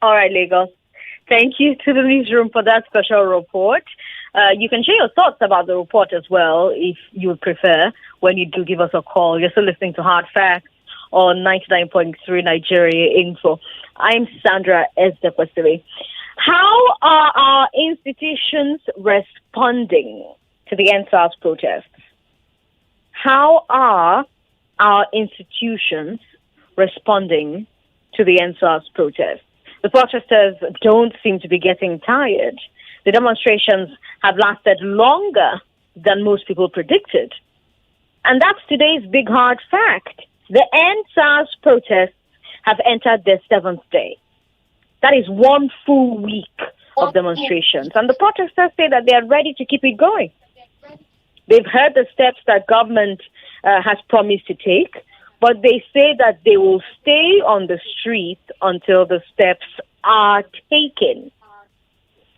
All right, Lagos. Thank you to the newsroom for that special report. You can share your thoughts about the report as well, if you would prefer, when you do give us a call. You're still listening to Hard Facts on 99.3 Nigeria Info. I'm Sandra Ezekwesili. How are our institutions responding to the NSAS protests? How are our institutions responding to the NSAS protests? The protesters don't seem to be getting tired. The demonstrations have lasted longer than most people predicted. And that's today's big hard fact. The NSAS protests have entered their 7th day. That is 1 full week of demonstrations. And the protesters say that they are ready to keep it going. They've heard the steps that government has promised to take, but they say that they will stay on the street until the steps are taken.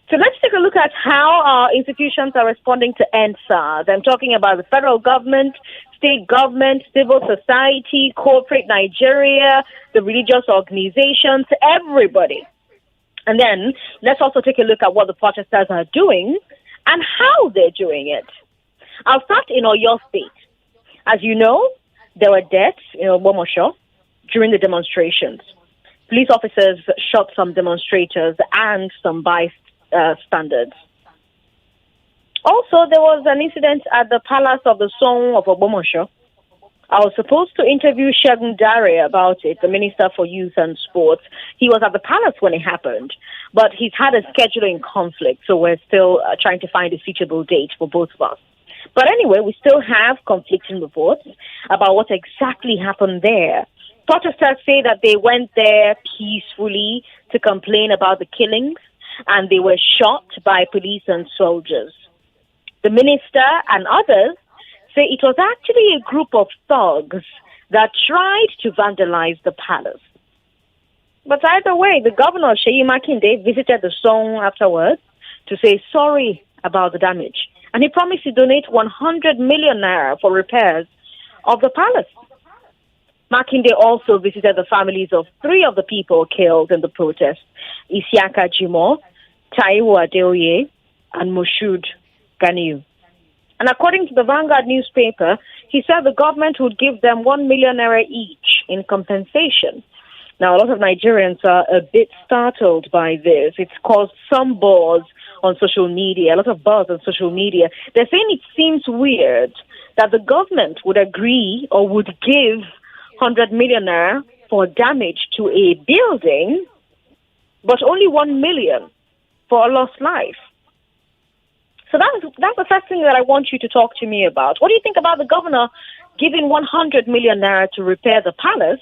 So let's take a look at how our institutions are responding to NSAS. I'm talking about the federal government, state government, civil society, corporate Nigeria, the religious organizations, everybody. And then let's also take a look at what the protesters are doing and how they're doing it. I'll start in Oyo State. As you know, there were deaths in Ogbomosho during the demonstrations. Police officers shot some demonstrators and some bystanders. Also, there was an incident at the Palace of the Song of Ogbomosho. I was supposed to interview Segun Dare about it, the Minister for Youth and Sports. He was at the palace when it happened, but he's had a scheduling conflict, so we're still trying to find a suitable date for both of us. But anyway, we still have conflicting reports about what exactly happened there. Protesters say that they went there peacefully to complain about the killings, and they were shot by police and soldiers. The minister and others say it was actually a group of thugs that tried to vandalize the palace. But either way, the governor, Seyi Makinde, visited the Song afterwards to say sorry about the damage. And he promised to donate 100 million naira for repairs of the palace. Makinde also visited the families of 3 of the people killed in the protest, Isiaka Jimo, Taiwo Adeoye, and Moshood Ganiu. And according to the Vanguard newspaper, he said the government would give them 1 million naira each in compensation. Now, a lot of Nigerians are a bit startled by this. It's caused some buzz on social media, a lot of buzz on social media. They're saying it seems weird that the government would agree or would give 100 million naira for damage to a building, but only 1 million for a lost life. So that's the first thing that I want you to talk to me about. What do you think about the governor giving 100 million naira to repair the palace,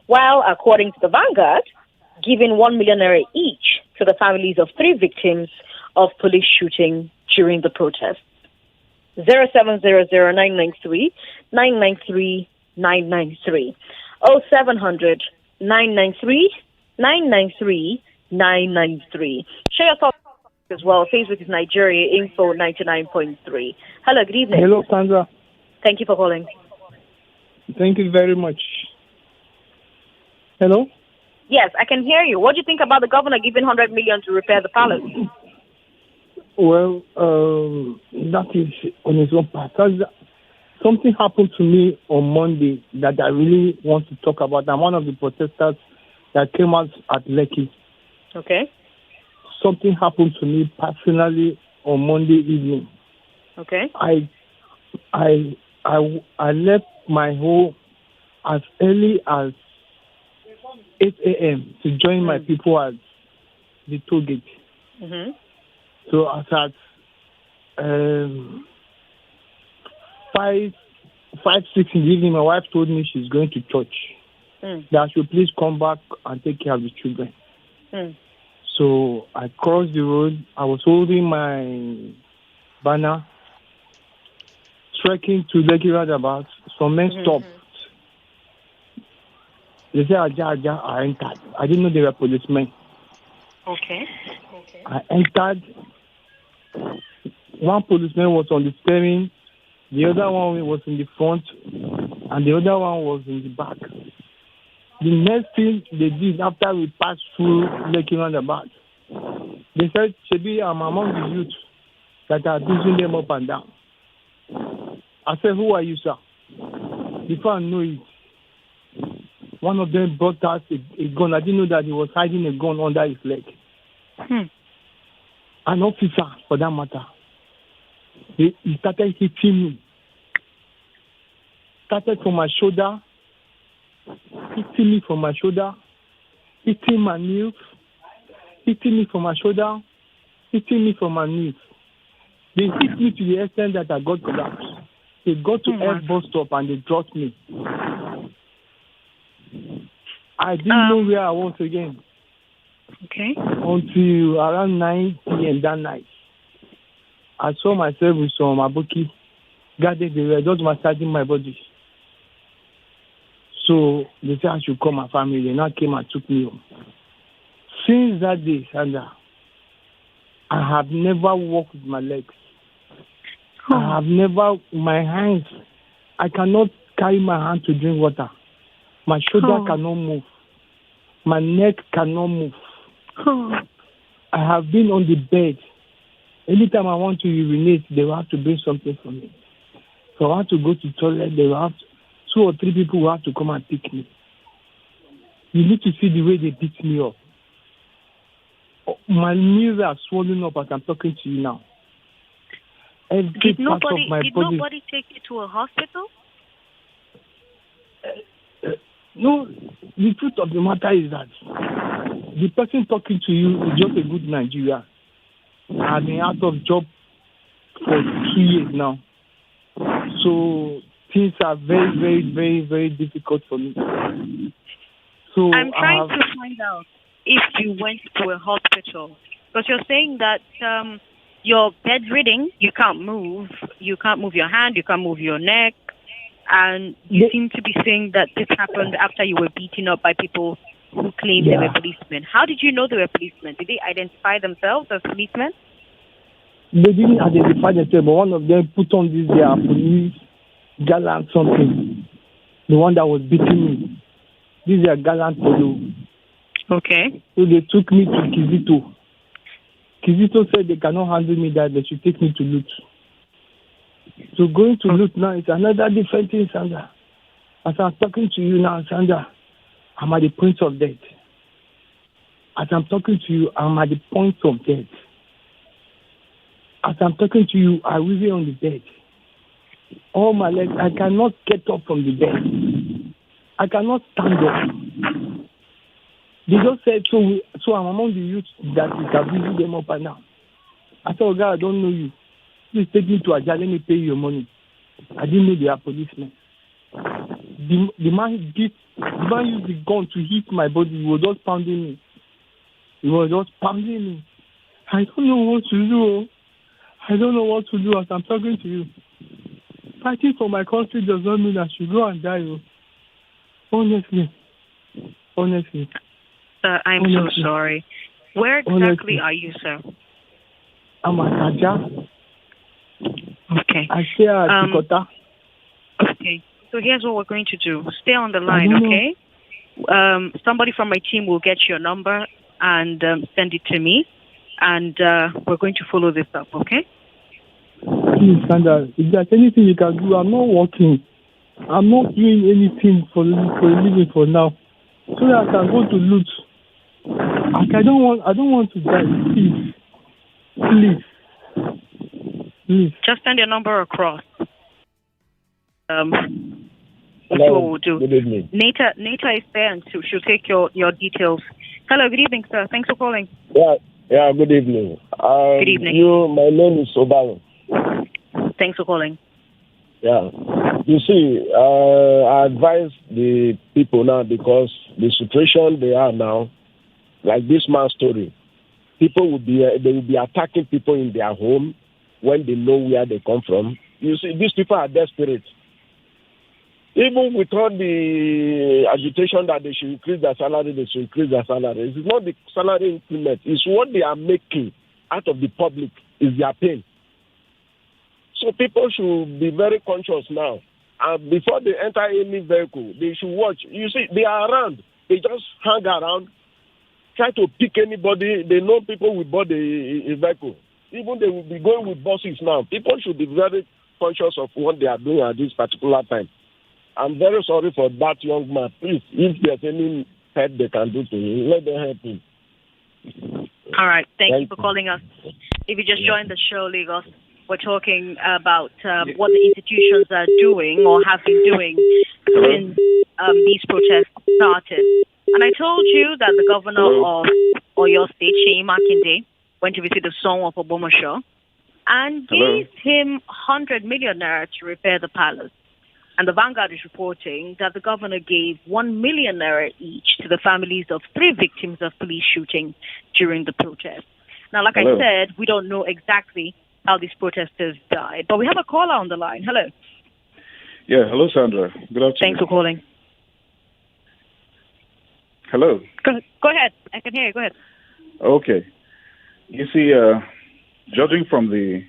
while, according to the Vanguard, giving 1 million naira each to the families of 3 victims of police shooting during the protests? 0700-993-993-993. 0700-993-993-993. Share your thoughts as well. Facebook is Nigeria Info 99.3. Hello, good evening. Hello, Sandra. Thank you for calling. Thank you very much. Hello? Yes, I can hear you. What do you think about the governor giving 100 million to repair the palace? Well, that is on his own part. Something happened to me on Monday that I really want to talk about. I'm one of the protesters that came out at Lekki. Okay. Something happened to me personally on Monday evening. Okay. I left my home as early as 8 a.m. to join my people at the toll gate. Mm-hmm. So as at 5, 6 in the evening, my wife told me she's going to church. That I should please come back and take care of the children. So I crossed the road. I was holding my banner, trekking to Lekki roundabout. Some men stopped. They said, Aja, I entered. I didn't know they were policemen. Okay. I entered. One policeman was on the steering, the other one was in the front, and the other one was in the back. The next thing they did after we passed through Lekki roundabout, they said, Shebi, I'm among the youth that are beating them up and down. I said, who are you, sir? Before I know it, one of them brought out a gun. I didn't know that he was hiding a gun under his leg. An officer, for that matter. He started hitting me. Started from my shoulder, hitting me from my shoulder, hitting my knees, hitting me from my shoulder, hitting me from my knees. They hit me to the extent that I got collapsed. They got to Air Bus Stop and they dropped me. I didn't know where I was again. Okay. Until around 9 p.m. that night. I saw myself with some aboki gathered. They were just massaging my body. So they said I should call my family. They now came and took me home. Since that day, Sandra, I have never walked with my legs. I have never, my hands, I cannot carry my hand to drink water. My shoulder cannot move. My neck cannot move. I have been on the bed. Anytime I want to urinate, they will have to bring something for me. If I want to go to the toilet, they will have to, 2 or 3 people will have to come and pick me. You need to see the way they beat me up. My knees are swollen up as I'm talking to you now. Did nobody take you to a hospital? No, the truth of the matter is that the person talking to you is just a good Nigerian. I've been out of job for 2 years now. So things are very, very, very, very difficult for me. So I'm trying to find out if you went to a hospital. Because you're saying that you're bedridden, you can't move your hand, you can't move your neck, and you seem to be saying that this happened after you were beaten up by people who claimed they were policemen. How did you know they were policemen? Did they identify themselves as policemen? They didn't identify themselves, but one of them put on this their police gallant something. The one that was beating me. This is a gallant polo. Okay. So they took me to Kizito. Kizito said they cannot handle me, that they should take me to Lut. So going to Lut now is another different thing, Sandra. As I'm talking to you now, Sandra, I'm at the point of death. As I'm talking to you, I'm at the point of death. As I'm talking to you, I will be on the bed. All my legs, I cannot get up from the bed. I cannot stand up. They just said, so I'm among the youth that is abusing them up and down. I said, oh God, I don't know you. Please take me to Aja, let me pay you your money. I didn't know they are policemen. The man used the gun to hit my body. He was just pounding me. I don't know what to do. I don't know what to do as I'm talking to you. Fighting for my country does not mean I should go and die. Honestly. Sir, I'm so sorry. Where exactly are you, sir? I'm at Aja. Okay. I stay at Tikota. Okay. So here's what we're going to do. Stay on the line, okay? Somebody from my team will get your number and send it to me. And we're going to follow this up, okay? Please, Sandra, if there's anything you can do, I'm not working. I'm not doing anything for a living for now. So that I can go to Lut. I don't want to die. Please. Just send your number across. Hello. What we'll do. Good evening. Nata is there and she'll take your details. Hello, good evening, sir. Thanks for calling. Yeah, good evening. Good evening. My name is Obaro. Thanks for calling. Yeah. You see, I advise the people now because the situation they are now, like this man's story, they will be attacking people in their home when they know where they come from. You see, these people are desperate. Even with all the agitation that they should increase their salary, It's not the salary increment. It's what they are making out of the public is their pain. So people should be very conscious now. And before they enter any vehicle, they should watch. You see, they are around. They just hang around, try to pick anybody. They know people will board a vehicle. Even they will be going with buses now. People should be very conscious of what they are doing at this particular time. I'm very sorry for that young man. Please, if there's any help they can do to him, let them help him. All right. Thank you for calling us. If you just joined the show, Lagos, we're talking about what the institutions are doing or have been doing since these protests started. And I told you that the governor of Oyo State, Seyi Makinde, went to visit the son of Ogbomosho and gave him 100 million naira to repair the palace. And the Vanguard is reporting that the governor gave 1 million naira each to the families of 3 victims of police shooting during the protest. Now, like I said, we don't know exactly how these protesters died, but we have a caller on the line. Hello. Yeah, hello, Sandra. Good afternoon. Thanks for calling. Hello. Go ahead. I can hear you. Go ahead. Okay. You see, judging from the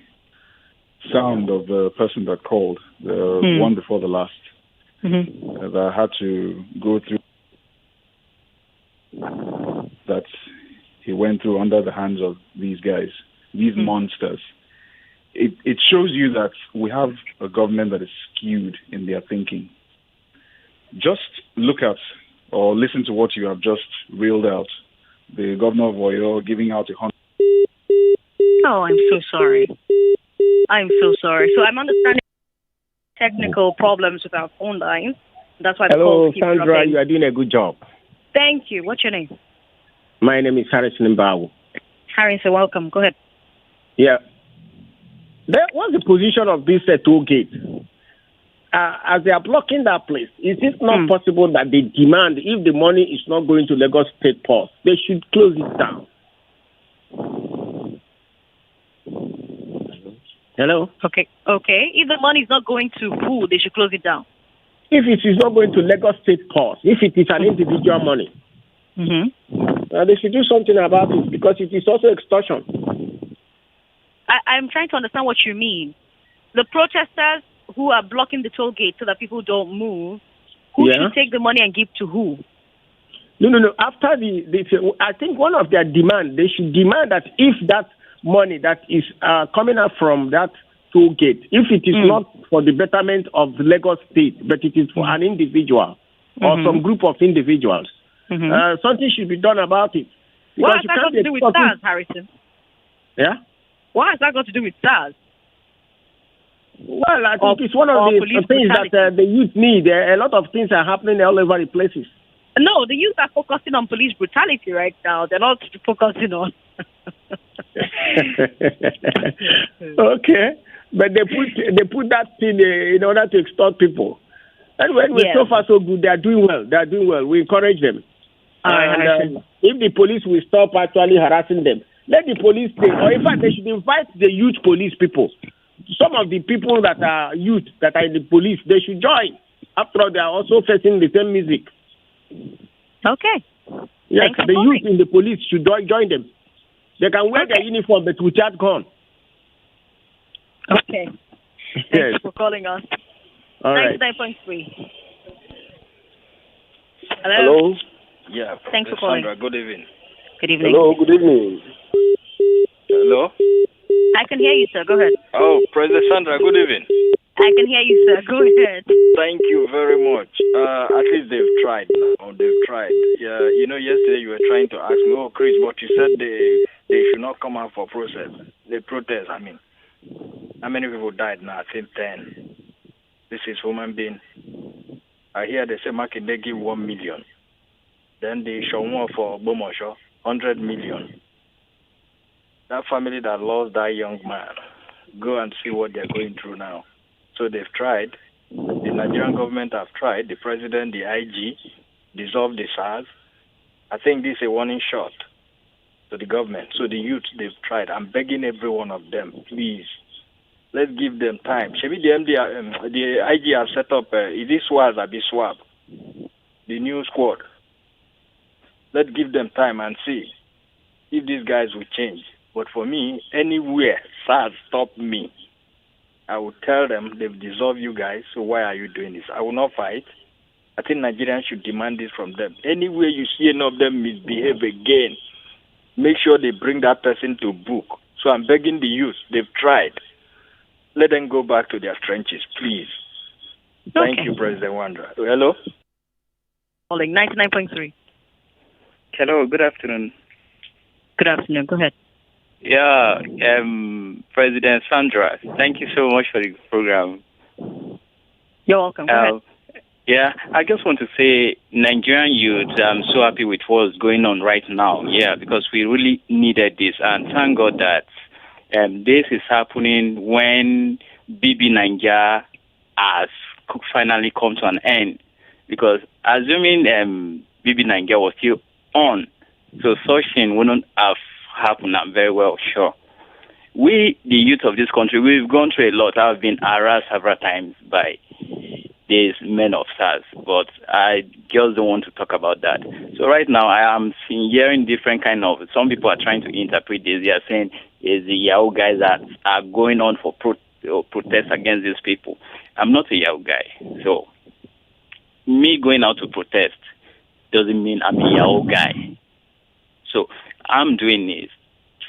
sound of the person that called, the one before the last, that had to go through, that he went through under the hands of these guys, these monsters. It shows you that we have a government that is skewed in their thinking. Just look at or listen to what you have just reeled out. The governor of Oyo giving out 100. Oh, I'm so sorry. I'm so sorry. So I'm understanding technical problems with our phone lines. That's why the calls keep dropping. Hello, Sandra. You are doing a good job. Thank you. What's your name? My name is Harrison Mbawu. Harrison, welcome. Go ahead. Yeah. What's the position of this toll gate? As they are blocking that place, is it not possible that they demand, if the money is not going to Lagos State Port, they should close it down? Hello? Okay. If the money is not going to who, they should close it down. If it is not going to Lagos State Port, if it is an individual money, they should do something about it because it is also extortion. I'm trying to understand what you mean. The protesters who are blocking the toll gate so that people don't move, who should take the money and give to who? No. After I think one of their demands, they should demand that if that money that is coming out from that toll gate, if it is not for the betterment of Lagos State, but it is for an individual or some group of individuals, something should be done about it. What has that got to do with SARS, Harrison? Yeah? What has that got to do with SARS? Well, I think it's one of the things that the youth need. A lot of things are happening all over the places. No, the youth are focusing on police brutality right now. They're not focusing on... Okay. But they put that thing in order to extort people. And when we're so far so good, they are doing well. We encourage them. And if the police will stop actually harassing them, let the police stay. Or in fact, they should invite the youth police people. Some of the people that are youth, that are in the police, they should join. After all, they are also facing the same music. Okay. Yes, the youth in the police should join them. They can wear their uniform, but without gun. Okay. Thank you for calling us. All right. 99.3. Hello. Yeah. Thanks for calling. Sandra, good evening. Good evening. Hello, good evening. Hello. I can hear you, sir. Go ahead. Oh, President Sandra, good evening. I can hear you, sir. Go ahead. Thank you very much. At least they've tried now. They've tried. Yeah, yesterday you were trying to ask me, oh, Chris, but you said they should not come out for protest. They protest, I mean. How many people died now? I think 10. This is human being. I hear they say Makinde give 1 million. Then they show more for Ogbomosho, 100 million. That family that lost that young man, go and see what they're going through now. So they've tried. The Nigerian government have tried. The president, the IG, dissolved the SARS. I think this is a warning shot to the government. So the youth, they've tried. I'm begging every one of them, please, let's give them time. Maybe the IG have set up, is this SWAT or BSWAB? The new squad. Let's give them time and see if these guys will change. But for me, anywhere SARS stop me, I will tell them they've dissolved you guys, so why are you doing this? I will not fight. I think Nigerians should demand this from them. Anywhere you see any of them misbehave again, make sure they bring that person to book. So I'm begging the youth. They've tried. Let them go back to their trenches, please. Thank you, President Wandra. Hello? Calling 99.3. Hello, good afternoon. Good afternoon. Go ahead. Yeah, President Sandra, thank you so much for the program. You're welcome. Go ahead. Yeah, I just want to say, Nigerian youth, I'm so happy with what's going on right now. Yeah, because we really needed this. And thank God that this is happening when BB Nigeria has finally come to an end. Because assuming BB Nigeria was still on, so such thing wouldn't have happened, I'm very well sure. We, the youth of this country, we've gone through a lot. I've been harassed several times by these men of SARS, but I just don't want to talk about that. So right now, I am hearing different kind of, some people are trying to interpret this. They are saying it's the Yahoo guys that are going on for protests against these people. I'm not a Yahoo guy. So me going out to protest doesn't mean I'm a Yahoo guy. So I'm doing this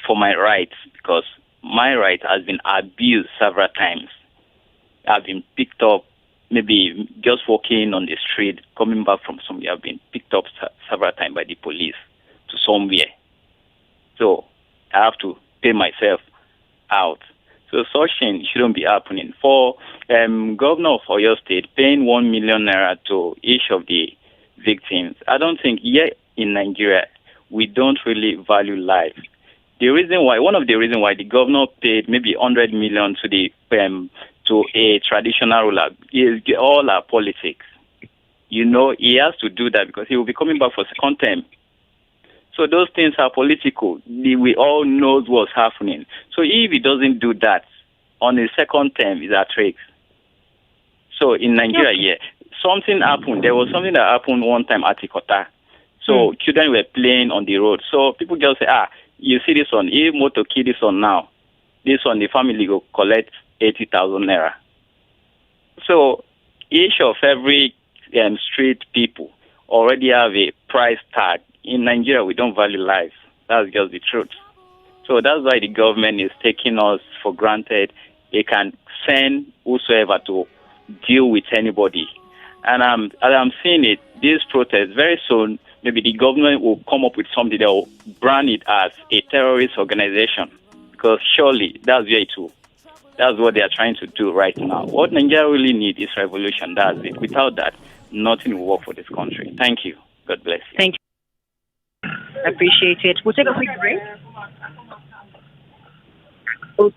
for my rights because my right has been abused several times. I've been picked up, maybe just walking on the street, coming back from somewhere. I've been picked up several times by the police to somewhere. So I have to pay myself out. So such thing shouldn't be happening. For Governor of Oyo State paying 1 million naira to each of the victims, I don't think here in Nigeria we don't really value life. One of the reasons why the governor paid maybe 100 million to the to a traditional ruler is all our politics. You know, he has to do that because he will be coming back for second term. So those things are political. We all know what's happening. So if he doesn't do that on his second term, it's a trick. So in Nigeria, something happened. There was something that happened one time at Ikota. So children were playing on the road. So people just say, you see this one, if motor kill this one now, this one, the family will collect 80,000 naira. So each of every street people already have a price tag. In Nigeria, we don't value life. That's just the truth. So that's why the government is taking us for granted. They can send whosoever to deal with anybody. And as I'm seeing it, this protest, very soon, maybe the government will come up with something that will brand it as a terrorist organization. Because surely that's where it will. That's what they are trying to do right now. What Nigeria really needs is revolution. That's it. Without that, nothing will work for this country. Thank you. God bless you. Thank you. Appreciate it. We'll take a quick break.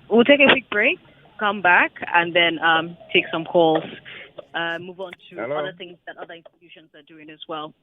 We'll take a quick break, come back, and then take some calls. Move on to other things that other institutions are doing as well.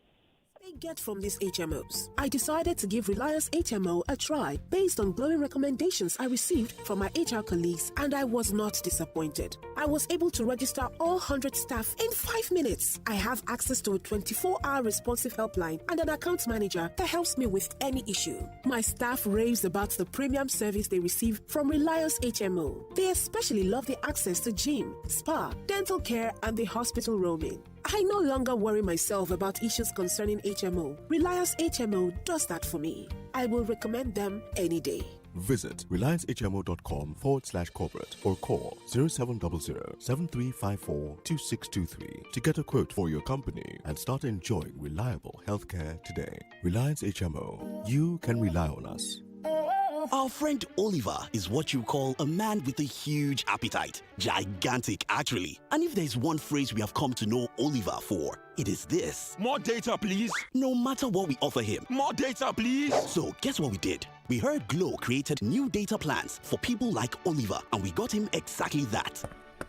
They get from these HMOs. I decided to give Reliance HMO a try based on glowing recommendations I received from my HR colleagues, and I was not disappointed. I was able to register all 100 staff in 5 minutes. I have access to a 24-hour responsive helpline and an account manager that helps me with any issue. My staff raves about the premium service they receive from Reliance HMO. They especially love the access to gym, spa, dental care, and the hospital roaming. I no longer worry myself about issues concerning HMO. Reliance HMO does that for me. I will recommend them any day. Visit reliancehmo.com/corporate or call 0700-7354-2623 to get a quote for your company and start enjoying reliable healthcare today. Reliance HMO. You can rely on us. Our friend Oliver is what you call a man with a huge appetite. Gigantic, actually. And if there's one phrase we have come to know Oliver for, it is this. More data, please. No matter what we offer him. More data, please. So, guess what we did? We heard Glow created new data plans for people like Oliver, and we got him exactly that.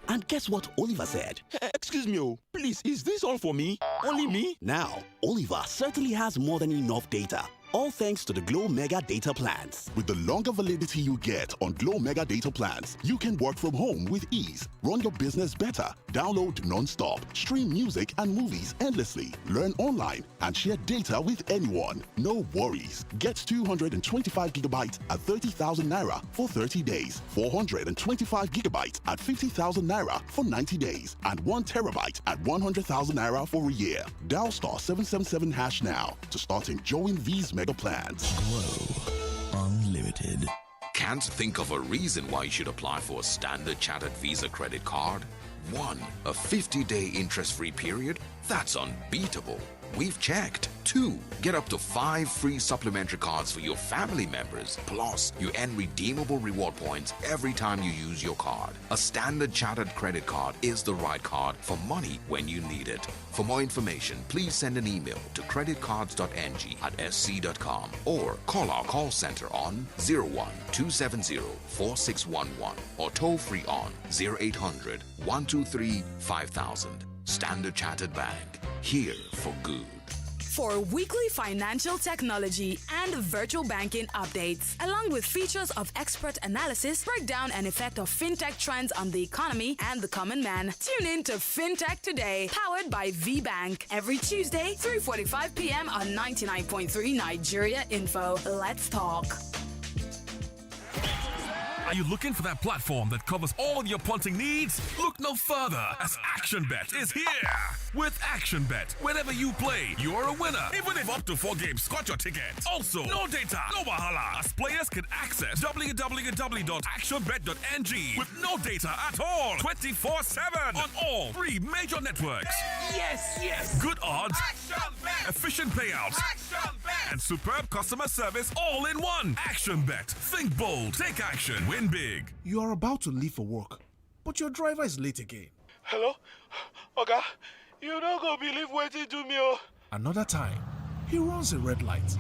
And guess what Oliver said? Excuse me, please, is this all for me? Only me? Now, Oliver certainly has more than enough data. All thanks to the Glow Mega Data Plans. With the longer validity you get on Glow Mega Data Plans, you can work from home with ease, run your business better, download non-stop, stream music and movies endlessly, learn online, and share data with anyone. No worries. Get 225 gigabytes at 30,000 Naira for 30 days, 425 gigabytes at 50,000 Naira for 90 days, and 1 terabyte at 100,000 Naira for a year. Dial star 777 hash now to start enjoying these mega plans. Glow Unlimited. Can't think of a reason why you should apply for a Standard Chartered Visa credit card? 1. A 50-day interest-free period? That's unbeatable. We've checked. 2. Get up to 5 free supplementary cards for your family members. Plus, you earn redeemable reward points every time you use your card. A Standard Chartered credit card is the right card for money when you need it. For more information, please send an email to creditcards.ng@sc.com or call our call center on 01-270-4611 or toll free on 0800-123-5000. Standard Chartered Bank, here for good. For weekly financial technology and virtual banking updates, along with features of expert analysis, breakdown and effect of fintech trends on the economy and the common man, tune in to FinTech Today, powered by VBank, every Tuesday, 3:45 p.m. on 99.3 Nigeria Info. Let's talk. Are you looking for that platform that covers all your punting needs? Look no further, as ActionBet is here. With ActionBet, whenever you play, you're a winner. Even if up to 4 games got your ticket. Also, no data, no wahala, as players can access www.actionbet.ng with no data at all, 24/7 on all 3 major networks. Yes. Good odds, ActionBet. Efficient payouts, ActionBet. And superb customer service all in one. ActionBet. Think bold, take action, win big. You are about to leave for work, but your driver is late again. Hello? Oga, you don't go believe what he do me, oh. Another time, he runs a red light.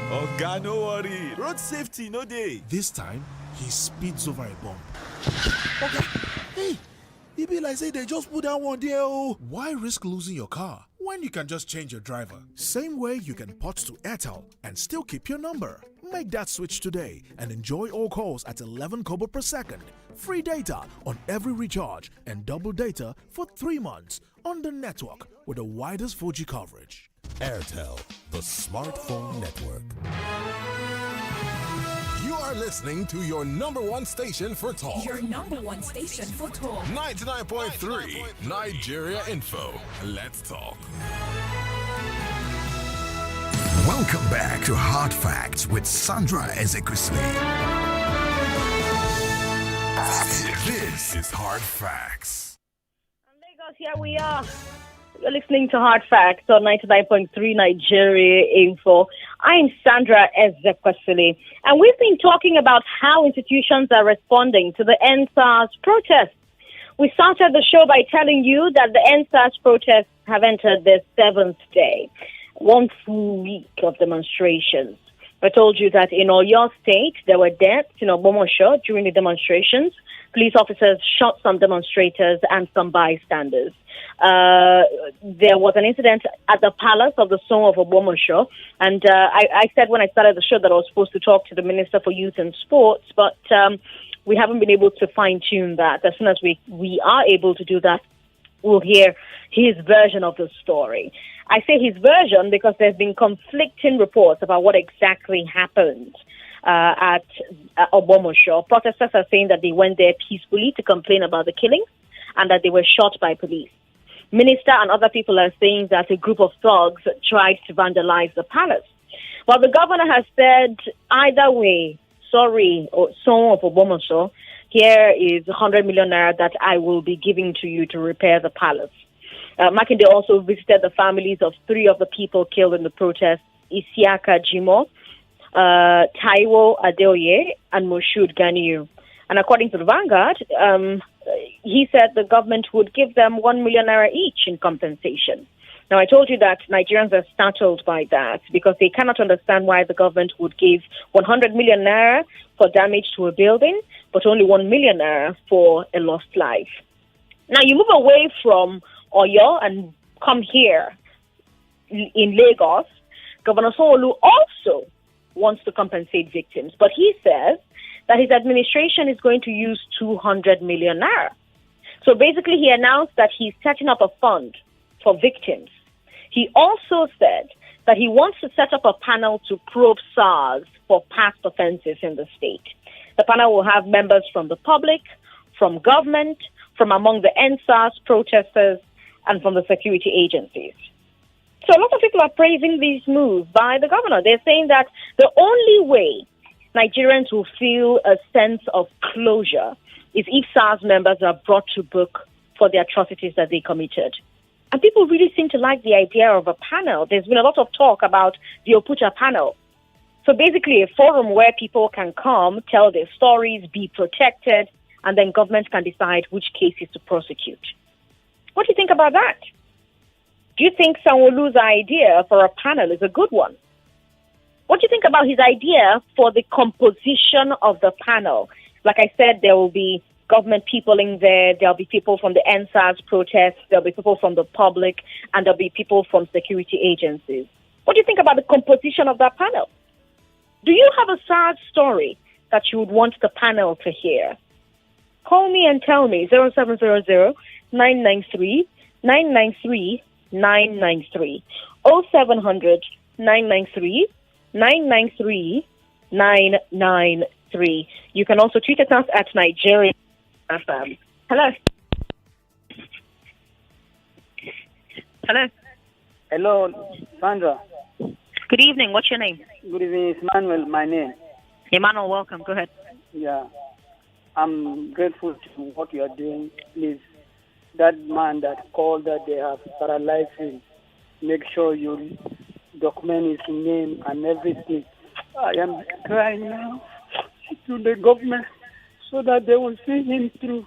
Oga, no worry. Road safety, no day. This time, he speeds over a bump. Oga, hey, e be like say they just put down one there, oh. Why risk losing your car when you can just change your driver? Same way you can port to Airtel and still keep your number. Make that switch today and enjoy all calls at 11 kobo per second. Free data on every recharge and double data for 3 months on the network with the widest 4G coverage. Airtel, the smartphone network. You are listening to your number one station for talk. Your number one station for talk. 99.3 Nigeria Info. Let's talk. Welcome back to Hard Facts with Sandra Ezekwesili. This is Hard Facts. Lagos, here we are. You're listening to Hard Facts on 99.3 Nigeria Info. I'm Sandra Ezekwesili, and we've been talking about how institutions are responding to the EndSARS protests. We started the show by telling you that the EndSARS protests have entered their 7th day. 1 full week of demonstrations. I told you that in Oyo State, there were deaths in Ogbomosho during the demonstrations. Police officers shot some demonstrators and some bystanders. There was an incident at the palace of the Song of Ogbomosho, and I said when I started the show that I was supposed to talk to the Minister for Youth and Sports, but we haven't been able to fine-tune that. As soon as we are able to do that, we'll hear his version of the story. I say his version because there's been conflicting reports about what exactly happened at Ogbomosho. Protesters are saying that they went there peacefully to complain about the killings and that they were shot by police. Minister and other people are saying that a group of thugs tried to vandalize the palace. Well, the governor has said, either way, sorry, or Song of Ogbomosho, here is 100 million naira that I will be giving to you to repair the palace. Makinde also visited the families of 3 of the people killed in the protest, Isiaka Jimo, Taiwo Adeoye, and Moshood Ganiyu. And according to the Vanguard, he said the government would give them 1 million naira each in compensation. Now, I told you that Nigerians are startled by that because they cannot understand why the government would give 100 million naira for damage to a building, but only 1 million naira for a lost life. Now, you move away from Oyo and come here in Lagos. Governor Sanwo-Olu also wants to compensate victims, but he says that his administration is going to use 200 million naira. So basically, he announced that he's setting up a fund for victims. He also said that he wants to set up a panel to probe SARS for past offenses in the state. The panel will have members from the public, from government, from among the NSAS protesters, and from the security agencies. So a lot of people are praising this move by the governor. They're saying that the only way Nigerians will feel a sense of closure is if SARS members are brought to book for the atrocities that they committed. And people really seem to like the idea of a panel. There's been a lot of talk about the Opucha panel. So basically a forum where people can come, tell their stories, be protected, and then government can decide which cases to prosecute. What do you think about that? Do you think Sanwo-Olu's idea for a panel is a good one? What do you think about his idea for the composition of the panel? Like I said, there will be government people in there, there'll be people from the NSAS protests, there'll be people from the public, and there'll be people from security agencies. What do you think about the composition of that panel? Do you have a sad story that you would want the panel to hear? Call me and tell me, 0700-993-993-993, 0700-993-993-993. You can also tweet at us at Nigeria FM. Hello. Hello. Hello, Sandra. Good evening. What's your name? Good evening. It's Manuel, my name. Emmanuel, welcome. Go ahead. Yeah. I'm grateful to what you are doing. Please, that man that called that they have paralyzed him, make sure you document his name and everything. I am crying now to the government so that they will see him through.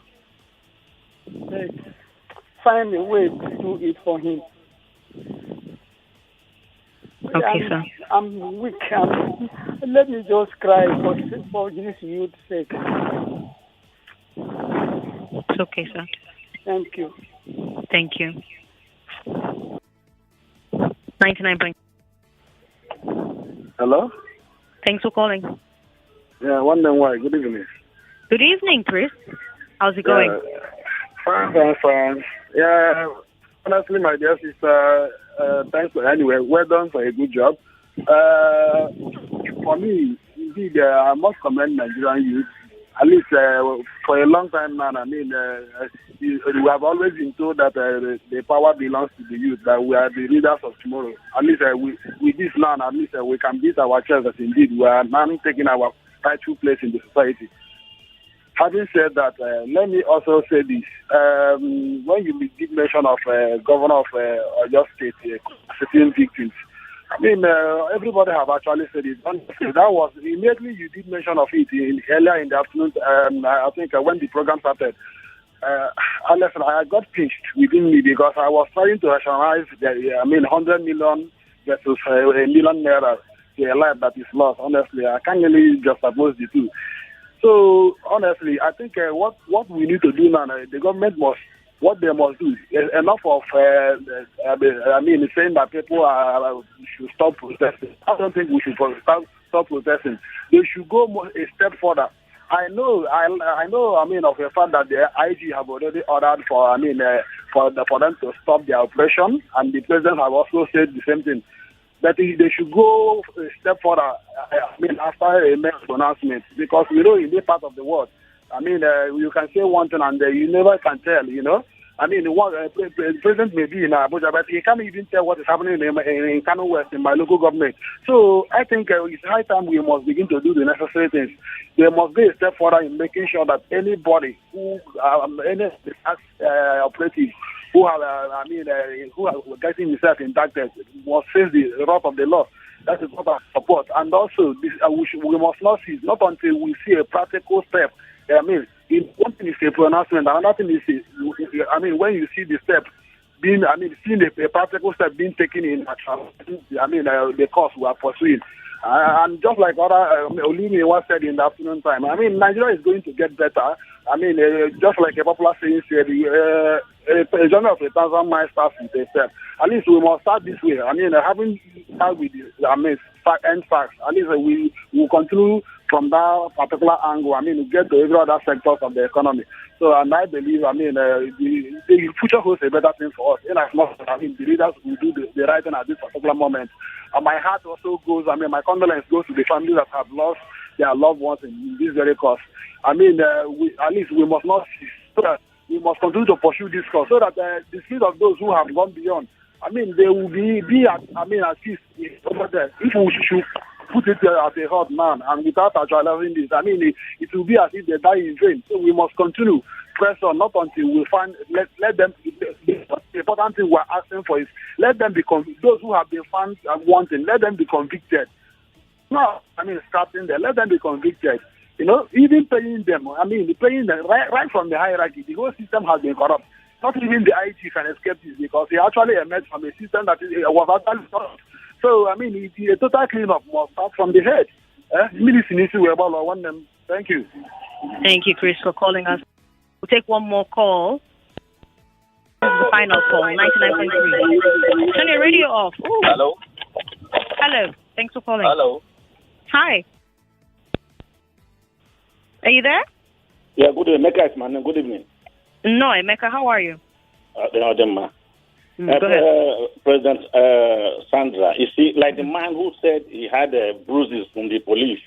Find a way to do it for him. Okay, sir. I'm weak. Let me just cry for this youth's sake. It's okay, sir. Thank you. Thank you. 99. Hello? Thanks for calling. Yeah, wondering why. Good evening. Good evening, Chris. How's it going? Fine. Yeah, honestly, my dear sister, thanks for anyway. Well done for a good job. For me, indeed, I must commend Nigerian youth. At least for a long time now, I mean, we have always been told that the power belongs to the youth, that we are the leaders of tomorrow. At least with this now, at least we can beat our chest that indeed we are now taking our rightful place in the society. Having said that, let me also say this. When you did mention of governor of your state, certain victims, I mean, everybody have actually said it. That was immediately you did mention of it earlier in the afternoon. I think when the program started, honestly, I got pinched within me because I was trying to rationalize 100 million versus a million naira to a life that is lost. Honestly, I can't really juxtapose the two. So, honestly, I think what we need to do now, the government what they must do, enough of, saying that people should stop protesting. I don't think we should stop protesting. They should go a step further. I know, of a fact that the IG have already ordered for them to stop their oppression, and the president have also said the same thing. That they should go a step further, after a next pronouncement, because we know in this part of the world, you can say one thing and you never can tell, the president may be in Abuja, but he can't even tell what is happening in Kano West, in my local government. So I think it's high time we must begin to do the necessary things. There must be a step forward in making sure that anybody who, any operative who are getting himself indicted must face the wrath of the law. That is what I support. And also, we must not cease, not until we see a practical step. One thing is a pronouncement, another thing is, when you see the step being, seeing a practical step being taken in action, the course we are pursuing. And just like other Olumi once said in the afternoon time, Nigeria is going to get better I mean, just like a popular saying said, a journey of 1,000 miles starts with a step. At least we must start this way. I mean, having started with end facts, at least we will continue from that particular angle. I mean, to get to every other sectors of the economy. So, and I believe, I mean, the future holds a better thing for us. In as much as, I mean, the leaders will do the right thing at this particular moment. And my heart also goes, I mean, my condolence goes to the families that have lost their loved ones in this very cause. I mean, at least we must not cease, so that we must continue to pursue this cause, so that the spirit of those who have gone beyond, I mean, they will be at, I mean, at peace over there. If we should put it as a hard man and without actualizing this, I mean, it will be as if they die in vain. So we must continue press on, not until we find, let them, the important thing we're asking for is, let them be, those who have been found wanting, let them be convicted. No, I mean, starting there, let them be convicted. You know, even paying them, I mean, paying them right from the hierarchy, the whole system has been corrupt. Not even the IG can escape this because he actually emerged from a system that was actually corrupt. So, I mean, a total cleanup must start from the head. Thank you. Thank you, Chris, for calling us. We'll take one more call. This is the final call, 99.3. Turn your radio off. Ooh. Hello. Hello. Thanks for calling. Hello. Hi. Are you there? Yeah, good evening. Emeka is my name. Good evening. No, Emeka, how are you? Go ahead. President Sandra, you see, like the man who said he had bruises from the police,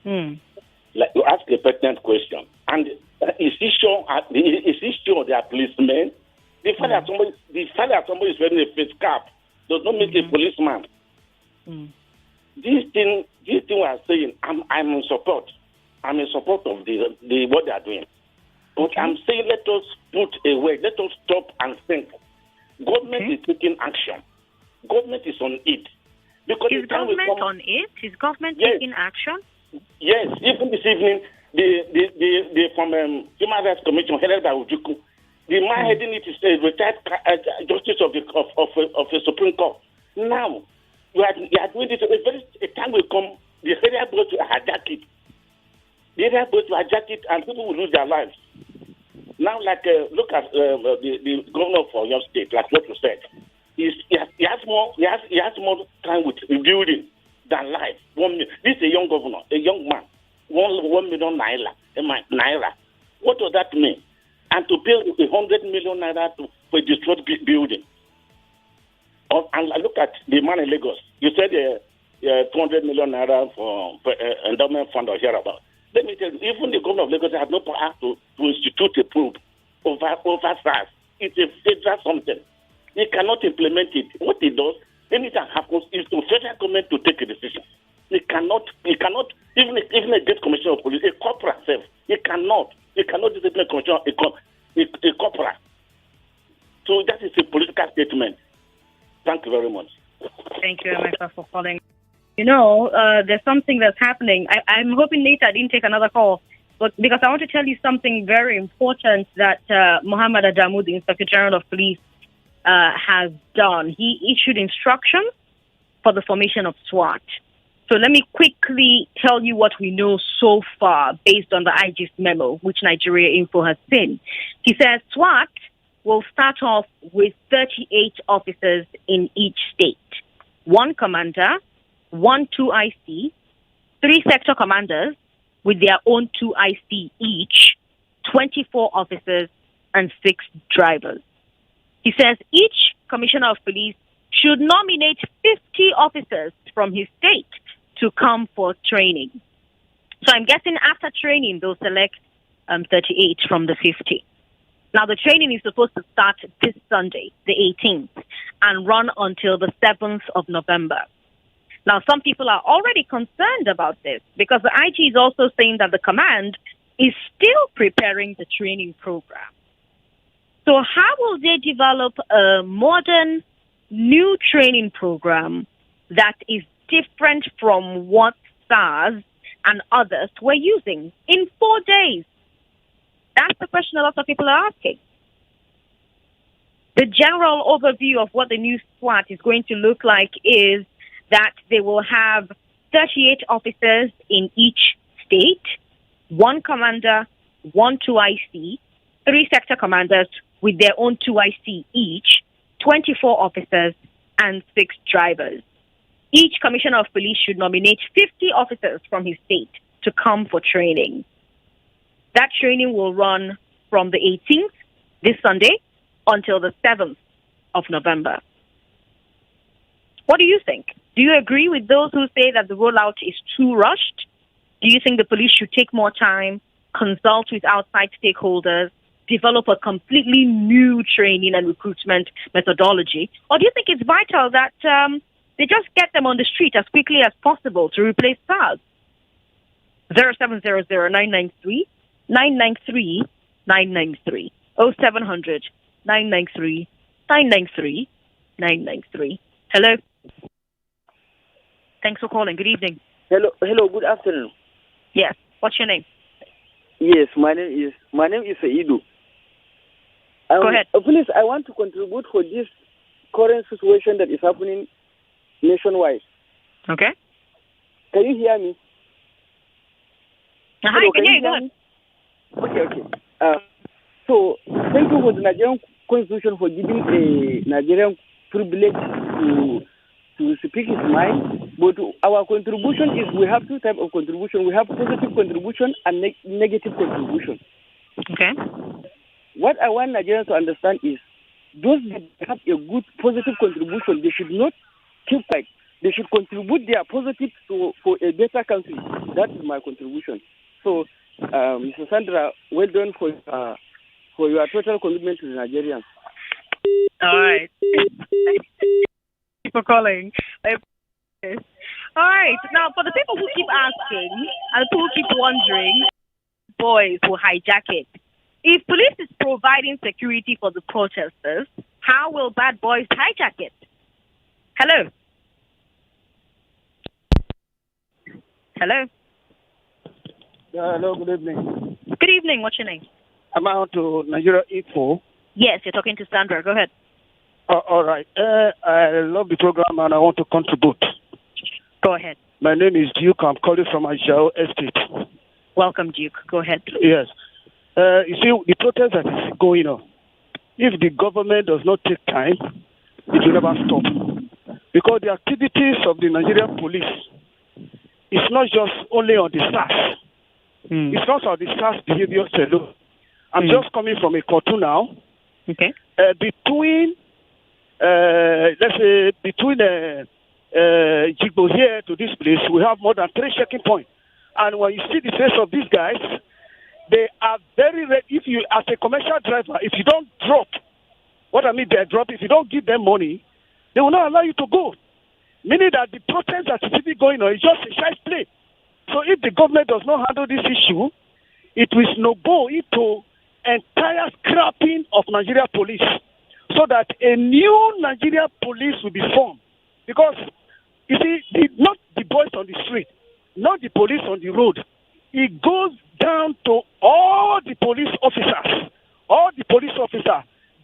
like you ask a pertinent question, and is he sure they are policemen? The fact that somebody is wearing a face cap does not make a policeman. This thing we are saying, I'm in support. I'm in support of the what they are doing. But I'm saying let us put away, let us stop and think. Government is taking action. Government is on it. Because is government on it? Is government taking action? Yes. Even this evening, the from Human Rights Commission headed by Ujuku, the man heading it is a retired justice of the Supreme Court. Now, you are doing this. A time will come, the area boat will hijack it. The area boat will hijack it, and people will lose their lives. Now, like, look at the governor for your state, like what you said. He has more time with rebuilding than life. This is a young governor, a young man. 1 million naira. What does that mean? And to pay 100 million naira for a destroyed building. And look at the man in Lagos. You said 200 million naira for endowment fund or hereabout. Let me tell you, even the governor of Lagos has no power to institute a probe over SARS. It's a federal something. He cannot implement it. What he does, anything happens, is to federal government to take a decision. He cannot, even a great commissioner of police, a corporal self, he cannot discipline a commissioner, a corporal. So that is a political statement. Thank you very much. Thank you, Emeka, for calling. You know, there's something that's happening. I'm hoping later I didn't take another call, but because I want to tell you something very important that Muhammad Adamu, the Inspector General of Police, has done. He issued instructions for the formation of SWAT. So let me quickly tell you what we know so far based on the IG's memo, which Nigeria Info has seen. He says SWAT will start off with 38 officers in each state. 1 commander, 1 2IC, 3 sector commanders with their own 2IC each, 24 officers, and 6 drivers. He says each commissioner of police should nominate 50 officers from his state to come for training. So I'm guessing after training, they'll select 38 from the 50. Now, the training is supposed to start this Sunday, the 18th, and run until the 7th of November. Now, some people are already concerned about this because the IG is also saying that the command is still preparing the training program. So how will they develop a modern, new training program that is different from what SARS and others were using in 4 days? That's the question a lot of people are asking. The general overview of what the new SWAT is going to look like is that they will have 38 officers in each state, 1 commander, 1 2IC, 3 sector commanders with their own 2IC each, 24 officers, and 6 drivers. Each commissioner of police should nominate 50 officers from his state to come for training. That training will run from the 18th, this Sunday, until the 7th of November. What do you think? Do you agree with those who say that the rollout is too rushed? Do you think the police should take more time, consult with outside stakeholders, develop a completely new training and recruitment methodology? Or do you think it's vital that they just get them on the street as quickly as possible to replace SARS? 0700-993-993, 993, 0700-993-993. Hello. Thanks for calling. Good evening. Hello, good afternoon. Yes. What's your name? Yes, my name is Saidu. Go ahead. Please, I want to contribute for this current situation that is happening nationwide. Okay. Can you hear me? Hi, Hello, can you hear me? Okay. So, thank you for the Nigerian Constitution for giving a Nigerian privilege to speak his mind. But our contribution is, we have 2 types of contribution. We have positive contribution and negative contribution. Okay. What I want Nigerians to understand is, those that have a good positive contribution, they should not keep quiet. They should contribute their positive for a better country. That is my contribution. So, Mr. Sandra, well done for your total commitment to the Nigerians. All right. Thank you for calling. All right. Now, for the people who keep asking and who keep wondering, boys who hijack it. If police is providing security for the protesters, how will bad boys hijack it? Hello? Hello? Hello, good evening. Good evening. What's your name? I'm out to Nigeria Info. Yes, you're talking to Sandra. Go ahead. All right. I love the program and I want to contribute. Go ahead. My name is Duke. I'm calling from Ajao Estate. Welcome, Duke. Go ahead. Yes. You see, the protest that is going on, if the government does not take time, it will never stop. Because the activities of the Nigerian police is not just only on the SARS. It's not on the SARS behavior alone. I'm just coming from a cartoon now. Okay. Between Jigbo here to this place, we have more than 3 checking points. And when you see the face of these guys, they are very ready. If you, as a commercial driver, if you don't drop, what I mean by drop, if you don't give them money, they will not allow you to go. Meaning that the protest that is even going on is just a shy play. So if the government does not handle this issue, it will snowball into entire scrapping of Nigeria police, so that a new Nigeria police will be formed. Because, you see, not the boys on the street, not the police on the road. It goes down to all the police officers,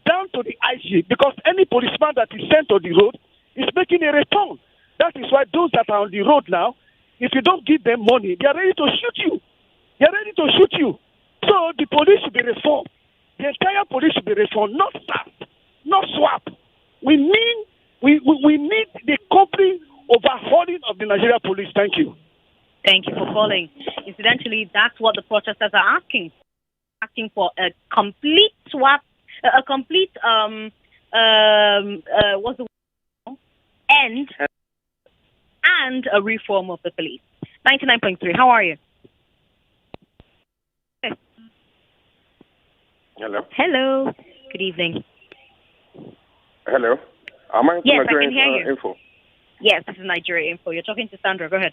down to the IG, because any policeman that is sent on the road is making a return. That is why those that are on the road now, if you don't give them money, they are ready to shoot you. So the police should be reformed. The entire police should be reformed, not SAP, not swap. We need the complete overhauling of the Nigeria police. Thank you. Thank you for calling. Incidentally, that's what the protesters are asking. Asking for a complete swap, a complete what's the word? End and a reform of the police. 99.3. How are you? Hello. Hello. Good evening. Hello. Am I yes, I can hear you. Info? Yes, this is Nigeria Info. You're talking to Sandra. Go ahead.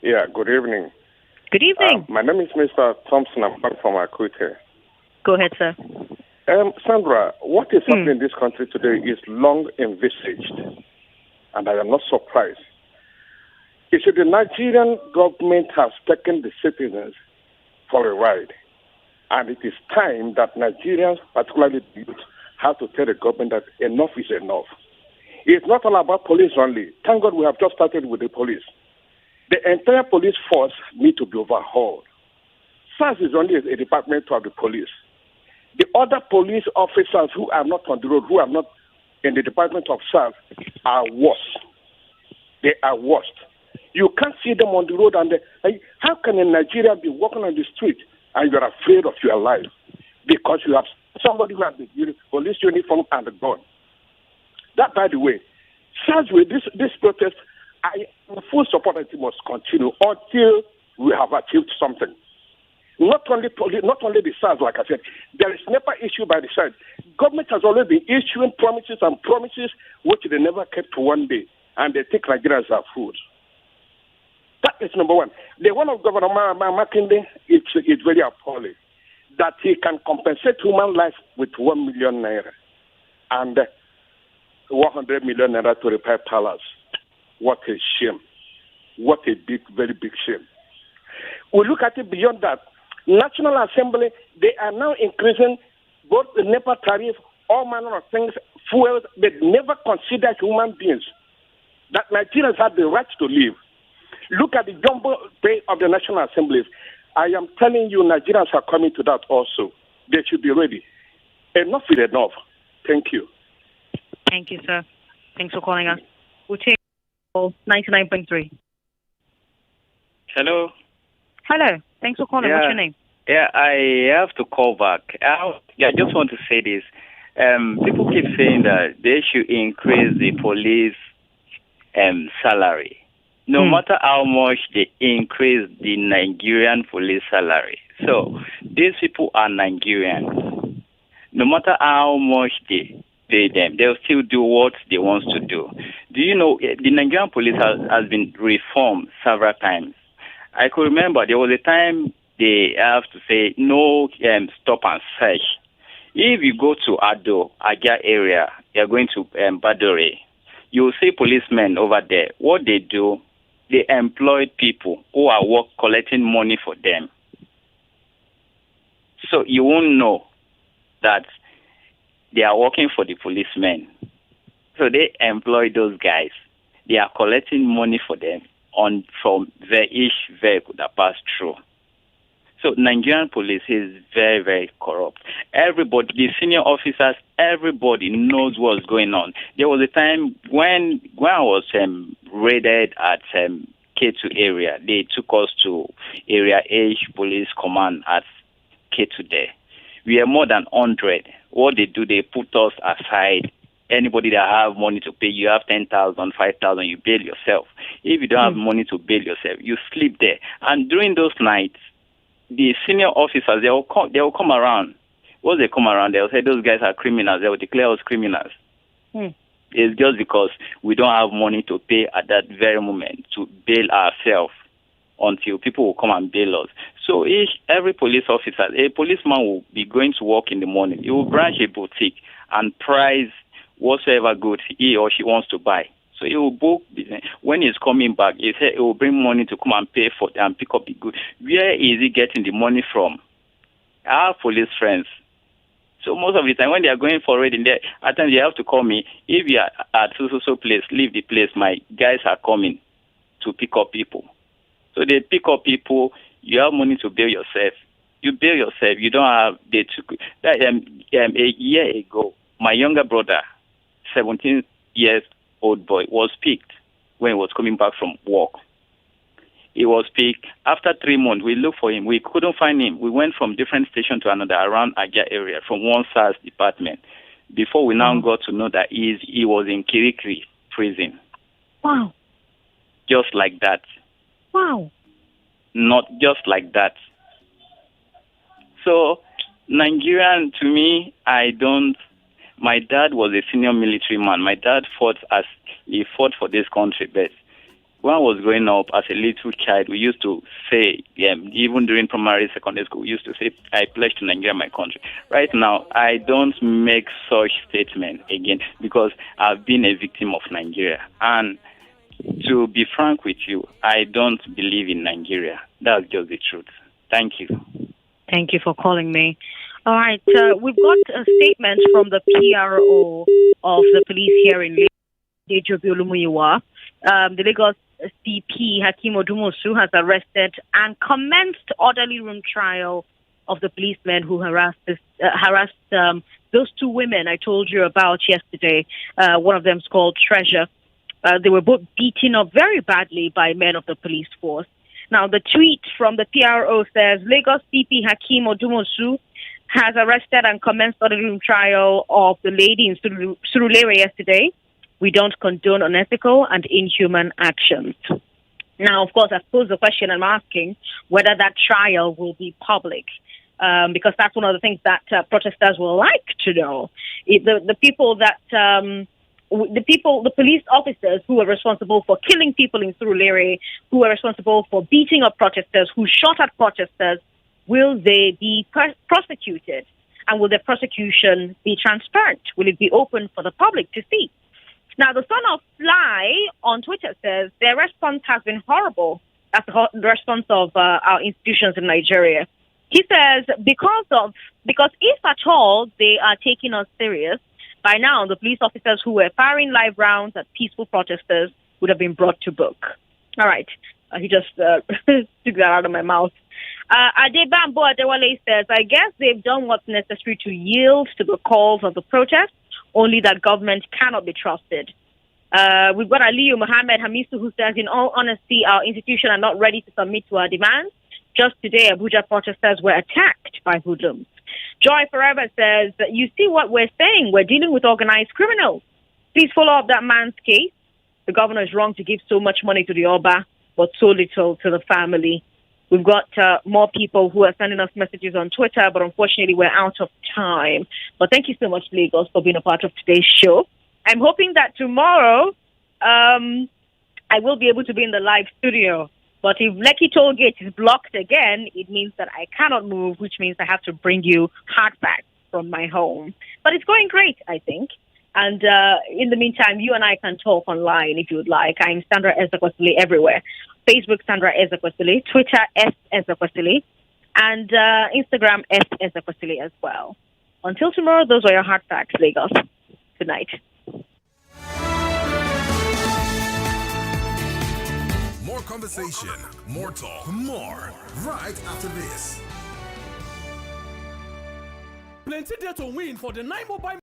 Yeah, good evening. Good evening. My name is Mr. Thompson. I'm back from Akute. Go ahead, sir. Sandra, what is happening in this country today is long envisaged, and I am not surprised. You see, the Nigerian government has taken the citizens for a ride, and it is time that Nigerians, particularly the youth, have to tell the government that enough is enough. It's not all about police only. Thank God we have just started with the police. The entire police force need to be overhauled. SARS is only a department of the police. The other police officers who are not on the road, who are not in the department of SARS, are worse. They are worse. You can't see them on the road. And how can a Nigerian be walking on the street and you're afraid of your life because you have somebody who has the police uniform and a gun? That, by the way, SARS with this protest, I am full support that it must continue until we have achieved something. Not only the SARS, like I said, there is never issue by the side. Government has always been issuing promises and promises which they never kept one day, and they take Nigerians as fools. That is number one. The one of Governor Makinde, it's very appalling that he can compensate human life with 1 million naira and 100 million naira to repair palace. What a shame. What a big, very big shame. We look at it beyond that. National Assembly, they are now increasing both the NEPA tariff, all manner of things, fuels. They never consider human beings, that Nigerians have the right to live. Look at the jumbo pay of the National Assemblies. I am telling you, Nigerians are coming to that also. They should be ready. Enough is enough. Thank you. Thank you, sir. Thanks for calling us. We'll take 99.3. Hello. Hello. Thanks for calling. What's your name? Yeah, I have to call back. I just want to say this. People keep saying that they should increase the police salary. No matter how much they increase the Nigerian police salary. So these people are Nigerians. No matter how much they pay them, they'll still do what they want to do. Do you know the Nigerian police has been reformed several times? I could remember there was a time they have to say no stop and search. If you go to Aja area, you're going to Badore, you'll see policemen over there. What they do, they employ people who are collecting money for them. So you won't know that they are working for the policemen. So they employ those guys. They are collecting money for them from each vehicle that pass through. So Nigerian police is very, very corrupt. Everybody, the senior officers, everybody knows what's going on. There was a time when I was raided at K2 area, they took us to Area H Police Command at K2 there. We are more than 100. What they do, they put us aside. Anybody that have money to pay, you have 10,000, 5,000, you bail yourself. If you don't have money to bail yourself, you sleep there. And during those nights, the senior officers, they will come around. Once they come around, they'll say those guys are criminals. They will declare us criminals. It's just because we don't have money to pay at that very moment to bail ourselves until people will come and bail us. So every police officer, a policeman will be going to work in the morning. He will branch a boutique and price whatsoever goods he or she wants to buy. So he will book. When he's coming back, he will bring money to come and pay for and pick up the goods. Where is he getting the money from? Our police friends. So most of the time, when they are going for raiding, at times they have to call me. If you are at so place, leave the place. My guys are coming to pick up people. So they pick up people. You have money to bail yourself. You bail yourself. You don't have. They took that a year ago. My younger brother, 17 years old boy, was picked when he was coming back from work. He was picked. After 3 months, we looked for him. We couldn't find him. We went from different station to another around Aja area, from one SARS department, before we now got to know that he was in Kirikiri prison. Wow. Just like that. Wow. Not just like that. So, Nigerian, to me, my dad was a senior military man. My dad fought for this country, but when I was growing up as a little child, we used to say, even during primary, secondary school, we used to say, I pledge to Nigeria, my country. Right now, I don't make such statement again because I've been a victim of Nigeria. And to be frank with you, I don't believe in Nigeria. That's just the truth. Thank you. Thank you for calling me. All right. We've got a statement from the PRO of the police here in Lagos, the Lagos CP Hakeem Odumosu has arrested and commenced orderly room trial of the policemen who harassed those two women I told you about yesterday. One of them is called Treasure. They were both beaten up very badly by men of the police force. Now, the tweet from the PRO says, Lagos CP Hakeem Odumosu has arrested and commenced orderly room trial of the lady in Surulere yesterday. We don't condone unethical and inhuman actions. Now, of course, I suppose the question I'm asking, whether that trial will be public, because that's one of the things that protesters will like to know. The police officers who were responsible for killing people in Surulere, who were responsible for beating up protesters, who shot at protesters, will they be prosecuted? And will the prosecution be transparent? Will it be open for the public to see? Now, the son of Fly on Twitter says their response has been horrible. That's the response of our institutions in Nigeria. He says because if at all they are taking us serious, by now the police officers who were firing live rounds at peaceful protesters would have been brought to book. All right. He just took that out of my mouth. Adebambo Adewale says, I guess they've done what's necessary to yield to the calls of the protest, only that government cannot be trusted. We've got Aliyu Mohammed Hamisu who says, in all honesty, our institution are not ready to submit to our demands. Just today, Abuja protesters were attacked by hoodlums. Joy Forever says, you see what we're saying, we're dealing with organized criminals. Please follow up that man's case. The governor is wrong to give so much money to the Oba, but so little to the family. We've got more people who are sending us messages on Twitter, but unfortunately we're out of time. But thank you so much, Lagos, for being a part of today's show. I'm hoping that tomorrow I will be able to be in the live studio. But if Lekki Tollgate is blocked again, it means that I cannot move, which means I have to bring you hard facts from my home. But it's going great, I think. And in the meantime, you and I can talk online if you would like. I'm Sandra Ezekwesili everywhere. Facebook, Sandra Ezekwesili. Twitter, S. Ezekwesili. And Instagram, S. Ezekwesili as well. Until tomorrow, those are your hard facts, Lagos. Good night. More conversation, more talk, more right after this. Plenty there to win for the 9 mobile